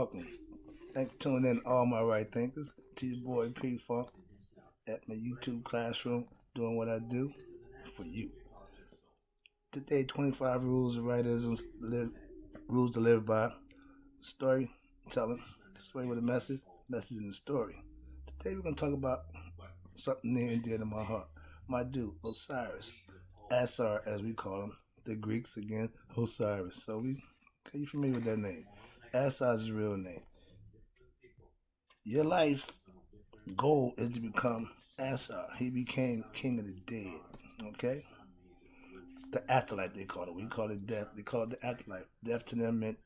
welcome. Thanks for tuning in, all my right thinkers. To your boy PFUNK at my YouTube classroom, doing what I do for you. Today, 25 rules of rightism, rules to live by. Storytelling, story with a message in the story. Today, we're going to talk about something near and dear to my heart. My dude, Osirius Asar, as we call him. The Greeks, again, Osirius. Are you familiar with that name? Asar is his real name. Your life goal is to become Asar. He became king of the dead. Okay? The afterlife, they call it. We call it death. They call it the afterlife. Death to them meant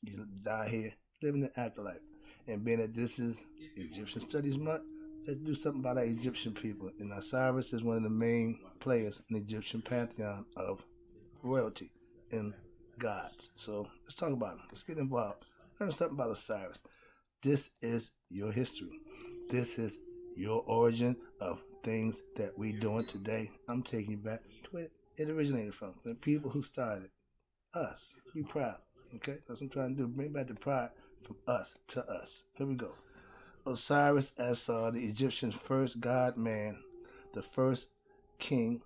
you die here, live in the afterlife. And being that this is Egyptian Studies Month, let's do something about our Egyptian people. And Osiris is one of the main players in the Egyptian pantheon of royalty and gods. So let's talk about him. Let's get involved. Learn something about Osiris. This is your history. This is your origin of things that we're doing today. I'm taking you back to where it originated from. The people who started us. Be proud. Okay? That's what I'm trying to do. Bring back the pride from us to us. Here we go. Osirius Asar, the Egyptian first god man, the first king,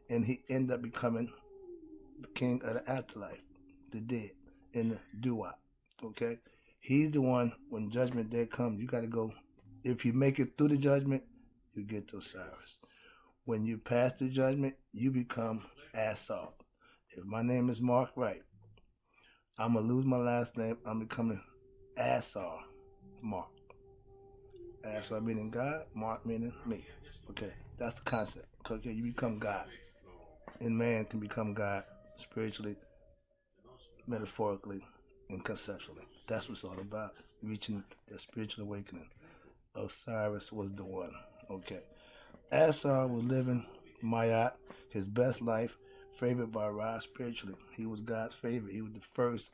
and he ended up becoming the king of the afterlife, the dead, in the Duat. Okay? He's the one, when judgment day comes, you got to go. If you make it through the judgment, you get to Osiris. When you pass through judgment, you become Asar. If my name is Mark Wright, I'm going to lose my last name. I'm becoming Asar Mark. Asar meaning God, Mark meaning me. Okay, that's the concept. Okay, you become God. And man can become God spiritually, metaphorically, and conceptually. That's what it's all about, reaching that spiritual awakening. Osiris was the one. Okay. Asar was living Mayat, his best life, favored by Ra spiritually. He was God's favorite. He was the first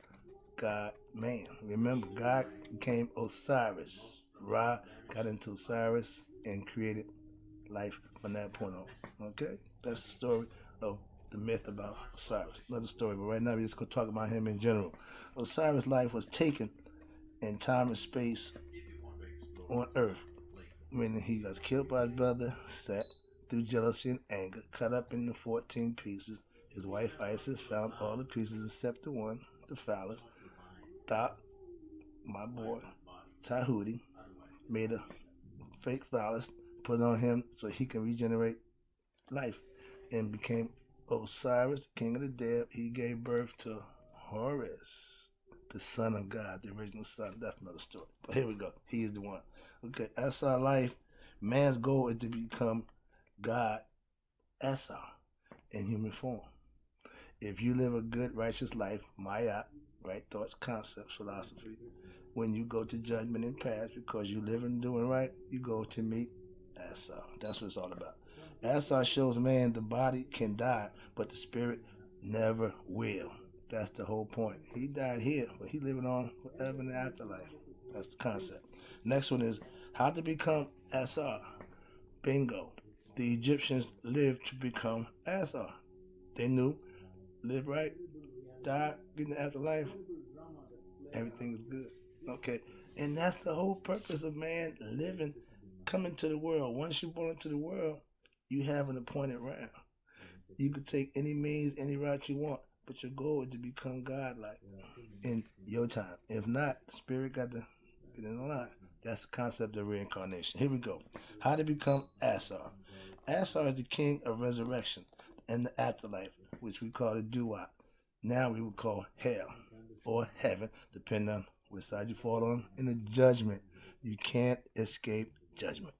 God man. Remember, God became Osiris. Ra got into Osiris and created life from that point on. Okay? That's the story of the myth about Osiris. Another story, but right now we're just going to talk about him in general. Osiris' life was taken in time and space on earth, meaning he was killed by his brother Set through jealousy and anger, cut up into 14 pieces. His wife Isis found all the pieces except the one, the phallus. Thought, my boy, Tahuti, made a fake phallus, put it on him so he can regenerate life, and became Osiris, king of the dead. He gave birth to Horus, the son of God, the original son. That's another story. But here we go. He is the one. Okay, Asar life, man's goal is to become God, Asar, in human form. If you live a good, righteous life, Maya, right thoughts, concepts, philosophy, when you go to judgment and pass because you live and doing right, you go to meet Asar. That's what it's all about. Asar shows man the body can die, but the spirit never will. That's the whole point. He died here, but he living on forever in the afterlife. That's the concept. Next one is how to become Asar. Bingo. The Egyptians lived to become Asar. They knew, live right, die, get in the afterlife, everything is good. Okay. And that's the whole purpose of man living, coming to the world. Once you're born into the world, you have an appointed round. You could take any means, any route you want, but your goal is to become God-like in your time. If not, spirit got to get in the line. That's the concept of reincarnation. Here we go. How to become Asar. Asar is the king of resurrection and the afterlife, which we call the Duat. Now we would call hell or heaven, depending on which side you fall on. In the judgment, you can't escape judgment.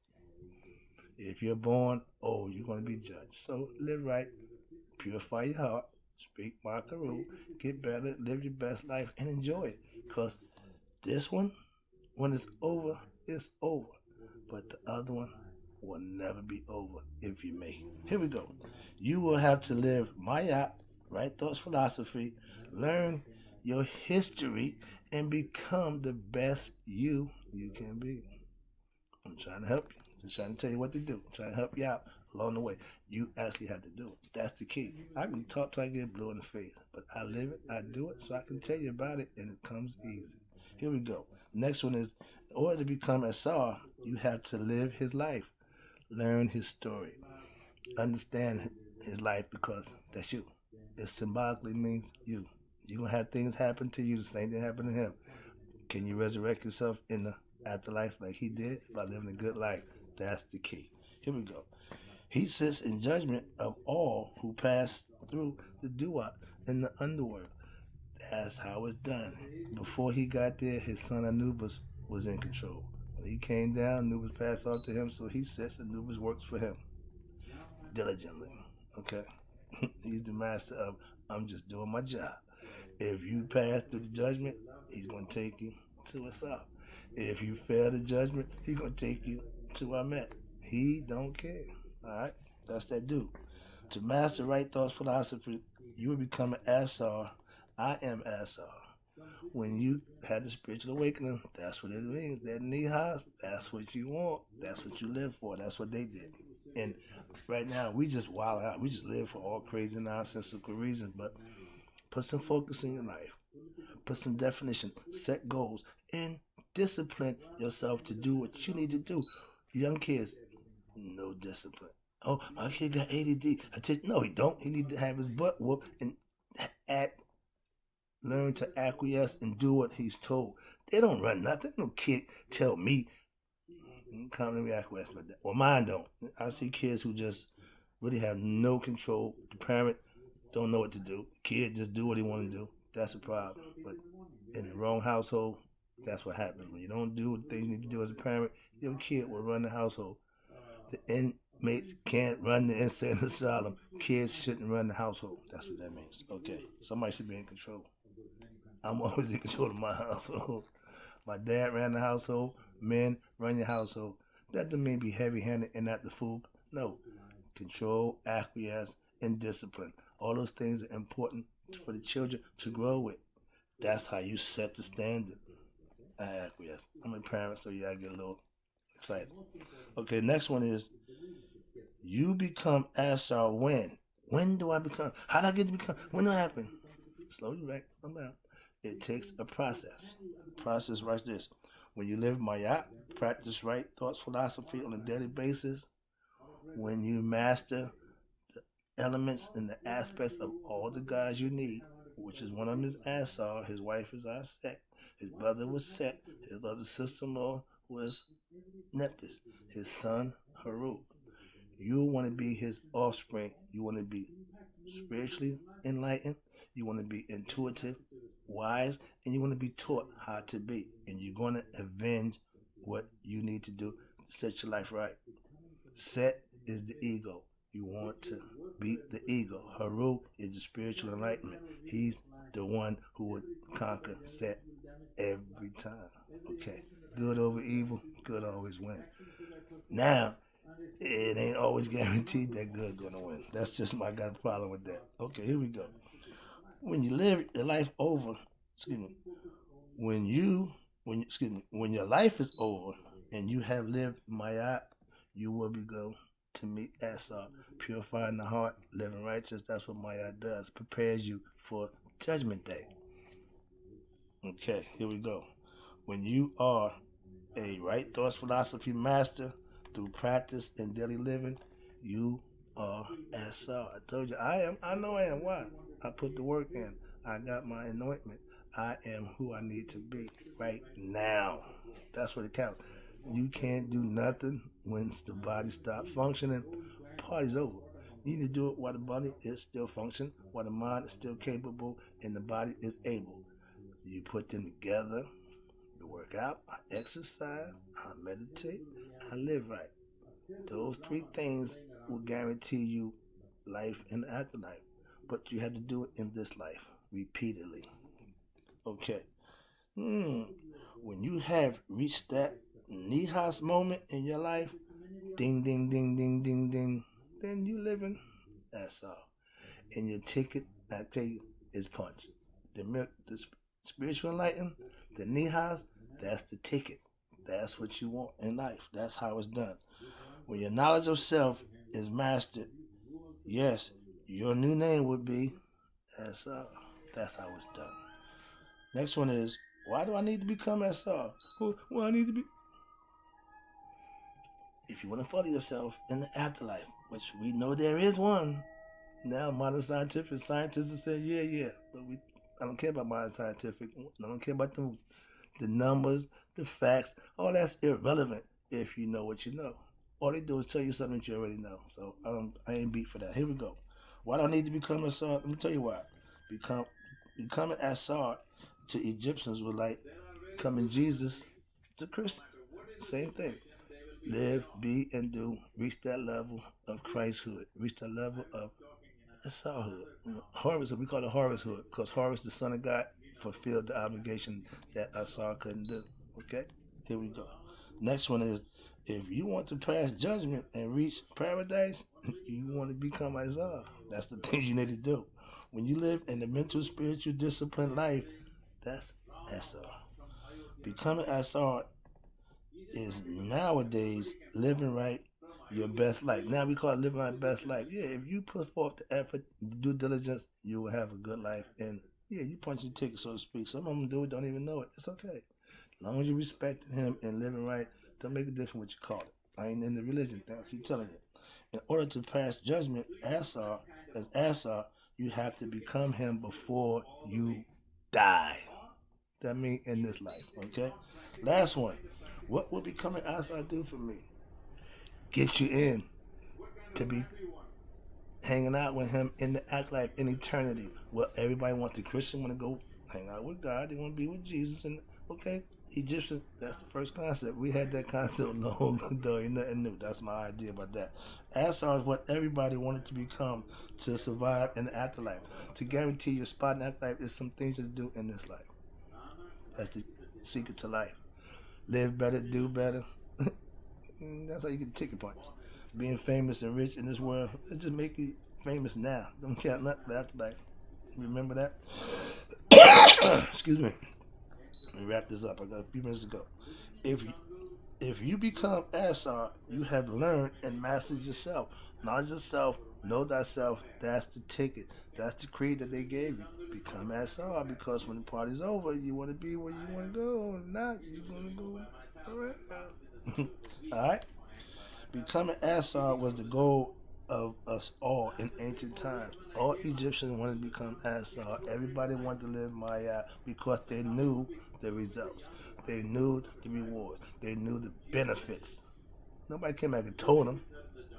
If you're born, you're going to be judged. So live right, purify your heart, speak Makaru, get better, live your best life, and enjoy it. Because this one, when it's over, it's over. But the other one will never be over if you make it. Here we go. You will have to live Maya, right thoughts, philosophy, learn your history, and become the best you can be. I'm trying to help you. I'm trying to tell you what to do. I'm trying to help you out along the way. You actually have to do it. That's the key. I can talk till I get blue in the face, but I live it, I do it, so I can tell you about it, and it comes easy. Here we go. Next one is, in order to become Asar, you have to live his life, learn his story, understand his life, because that's you. It symbolically means you. You're going to have things happen to you, the same thing happened to him. Can you resurrect yourself in the afterlife like he did by living a good life? That's the key. Here we go. He sits in judgment of all who pass through the duat in the underworld. That's how it's done. Before he got there, his son Anubis was in control. When he came down, Anubis passed off to him, so he sits, Anubis works for him diligently. Okay? He's the master of, I'm just doing my job. If you pass through the judgment, he's going to take you to Asar. If you fail the judgment, he's going to take you to Amet. He don't care. All right? That's that dude. To master right thoughts philosophy, you will become an Asar. I am Asar. When you had the spiritual awakening, that's what it means. That Nihas, that's what you want. That's what you live for. That's what they did. And right now, we just wild out. We just live for all crazy nonsensical reasons. But put some focus in your life. Put some definition. Set goals. And discipline yourself to do what you need to do. Young kids, no discipline. Oh, my kid got ADD. No, he don't. He need to have his butt whooped and learn to acquiesce and do what he's told. They don't run nothing. No kid tell me, come let me acquiesce about that. Well, mine don't. I see kids who just really have no control. The parent don't know what to do. The kid just do what he want to do. That's a problem. But in the wrong household, that's what happens. When you don't do what things you need to do as a parent, your kid will run the household. The inmates can't run the insane asylum. Kids shouldn't run the household. That's what that means. Okay, somebody should be in control. I'm always in control of my household. My dad ran the household. Men run your household. That doesn't mean be heavy-handed and not the fool. No. Control, acquiesce, and discipline. All those things are important for the children to grow with. That's how you set the standard. I acquiesce. I'm a parent, so yeah, I get a little excited. Okay, next one is, you become Asar when? When do I become? How do I get to become? When do I happen? Slowly back, come down. It takes a process. Process right this. When you live Mayat, practice right thoughts philosophy on a daily basis. When you master the elements and the aspects of all the gods you need, which is one of them is Asar, his wife is Aset, his brother was Set, his other sister-in-law was Nephthys, his son Haru. You want to be his offspring. You want to be spiritually enlightened. You want to be intuitive, wise, and you want to be taught how to be. And you're going to avenge what you need to do to set your life right. Set is the ego. You want to beat the ego. Haru is the spiritual enlightenment. He's the one who would conquer Set every time. Okay. Good over evil. Good always wins. Now, it ain't always guaranteed that good gonna win. That's just my got a problem with that. Okay, here we go. When you live your life over, when your life is over and you have lived Mayat, you will be go to meet Asar, purifying the heart, living righteous. That's what Mayat does. Prepares you for Judgment Day. Okay, here we go. When you are a right thoughts philosophy master through practice and daily living, you are Asar. I told you I know I am. Why? I put the work in. I got my anointment. I am who I need to be right now. That's what it counts. You can't do nothing once the body stops functioning. Party's over. You need to do it while the body is still functioning, while the mind is still capable, and the body is able. You put them together. You work out, I exercise, I meditate, I live right. Those three things will guarantee you life in the afterlife. But you have to do it in this life, repeatedly. Okay. When you have reached that Nihas moment in your life, ding, ding, ding, ding, ding, ding, then you living. That's all. And your ticket, I tell you, is punch. The spiritual enlightenment, the Nihas, that's the ticket. That's what you want in life. That's how it's done. When your knowledge of self is mastered, yes, your new name would be Asar. That's how it's done. Next one is, Why do I need to become Asar? Well, I need to be. If you want to follow yourself in the afterlife, which we know there is one, now modern scientists have said, yeah, but I don't care about modern scientific. I don't care about the numbers, the facts. All that's irrelevant if you know what you know. All they do is tell you something that you already know. So I ain't beat for that. Here we go. Why do I need to become Asar? Let me tell you why. Becoming Asar to Egyptians was like becoming Jesus to Christians. Same thing. Live, be, and do. Reach that level of Christhood. Reach that level of Asarhood. Horus, we call it Horushood because Horus, the son of God, fulfilled the obligation that Asar couldn't do. Okay? Here we go. Next one is, if you want to pass judgment and reach paradise, you want to become Asar. That's the thing you need to do. When you live in the mental, spiritual, disciplined life, that's Asar. Becoming Asar is nowadays living right your best life. Now we call it living my best life. Yeah, if you put forth the effort, the due diligence, you will have a good life. And yeah, you punch your ticket, so to speak. Some of them do it, don't even know it. It's okay. As long as you respect him and living right, don't make a difference what you call it. I ain't in the religion thing. I keep telling you. In order to pass judgment, as Asar, you have to become him before you die. That means in this life, okay? Last one. What will becoming Asar do for me? Get you in to be hanging out with him in the afterlife in eternity. Well, everybody wants the Christian want to go hang out with God. They want to be with Jesus. And okay, Egyptians, that's the first concept. We had that concept long ago. Ain't nothing new. That's my idea about that. Asar is what everybody wanted to become to survive in the afterlife. To guarantee your spot in the afterlife is some things to do in this life. That's the secret to life. Live better, do better. That's how you get the ticket points. Being famous and rich in this world, it just make you famous now. Don't count nothing for afterlife. Remember that? Excuse me. Let me wrap this up. I got a few minutes to go. If you become Asar, you have learned and mastered yourself. Knowledge yourself, know thyself. That's the ticket. That's the creed that they gave you. Become Asar, because when the party's over, you want to be where you want to go. If not, you're going to go around. Alright? Becoming Asar was the goal of us all in ancient times. All Egyptians wanted to become Asar. Everybody wanted to live Maya because they knew the results. They knew the rewards. They knew the benefits. Nobody came back and told them.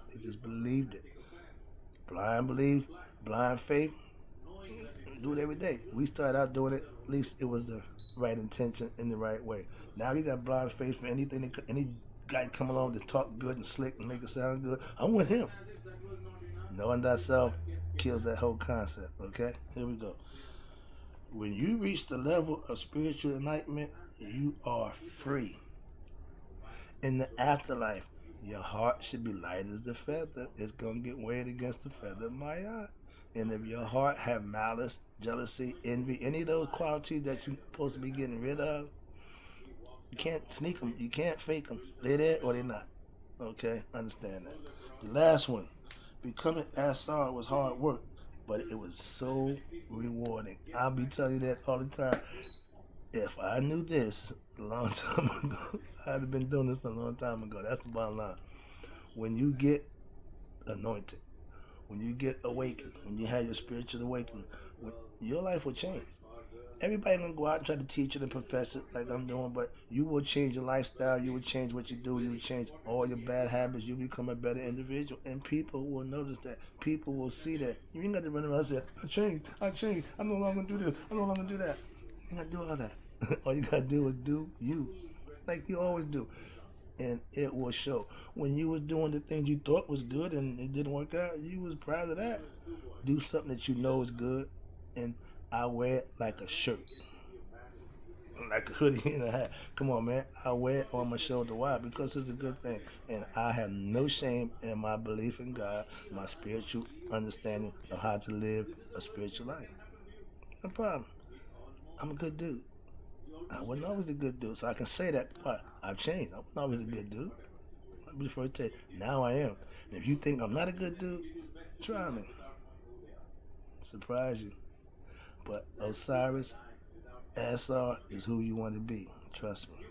They just believed it. Blind belief, blind faith. Do it every day. We started out doing it. At least it was the right intention in the right way. Now we got blind faith for anything. Any guy come along to talk good and slick and make it sound good. I'm with him. Knowing thyself kills that whole concept. Okay? Here we go. When you reach the level of spiritual enlightenment, you are free. In the afterlife, your heart should be light as a feather. It's going to get weighed against the feather of my eye. And if your heart have malice, jealousy, envy, any of those qualities that you're supposed to be getting rid of, you can't sneak them. You can't fake them. They're there or they're not. Okay? Understand that. The last one. Becoming Asar was hard work, but it was so rewarding. I'll be telling you that all the time. If I knew this a long time ago, I'd have been doing this a long time ago. That's the bottom line. When you get anointed, when you get awakened, when you have your spiritual awakening, your life will change. Everybody gonna go out and try to teach it and profess it like I'm doing, but you will change your lifestyle, you will change what you do, you will change all your bad habits, you become a better individual, and people will notice that. People will see that. You ain't got to run around and say, I changed, I'm no longer gonna do this, I'm no longer gonna do that. You ain't gotta do all that. All you gotta do is do you, like you always do. And it will show. When you was doing the things you thought was good and it didn't work out, you was proud of that. Do something that you know is good, and I wear it like a shirt, like a hoodie and a hat. Come on, man. I wear it on my shoulder. Why? Because it's a good thing. And I have no shame in my belief in God, my spiritual understanding of how to live a spiritual life. No problem. I'm a good dude. I wasn't always a good dude, so I can say that. But I've changed. I wasn't always a good dude. Before I tell you, now I am. And if you think I'm not a good dude, try me. Surprise you. But Osirius Asar is who you want to be. Trust me.